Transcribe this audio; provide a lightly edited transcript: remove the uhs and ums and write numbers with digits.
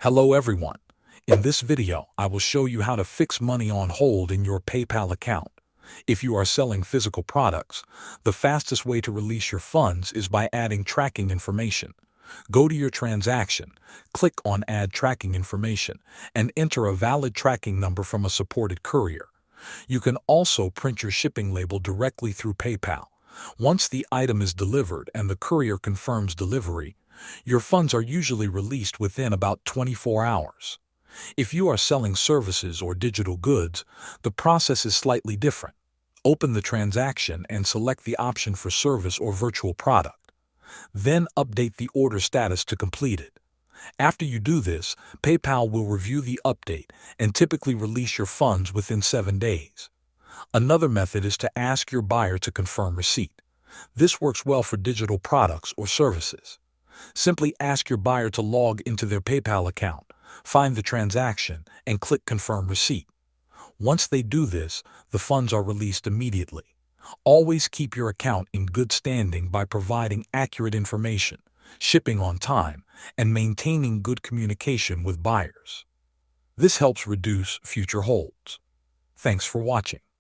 Hello everyone. In this video, I will show you how to fix money on hold in your PayPal account. If you are selling physical products, the fastest way to release your funds is by adding tracking information. Go to your transaction, click on Add Tracking Information, and enter a valid tracking number from a supported courier. You can also print your shipping label directly through PayPal. Once the item is delivered and the courier confirms delivery, your funds are usually released within about 24 hours. If you are selling services or digital goods, the process is slightly different. Open the transaction and select the option for service or virtual product. Then update the order status to completed. After you do this, PayPal will review the update and typically release your funds within 7 days. Another method is to ask your buyer to confirm receipt. This works well for digital products or services. Simply ask your buyer to log into their PayPal account, find the transaction, and click Confirm Receipt. Once they do this, the funds are released immediately. Always keep your account in good standing by providing accurate information, shipping on time, and maintaining good communication with buyers. This helps reduce future holds. Thanks for watching.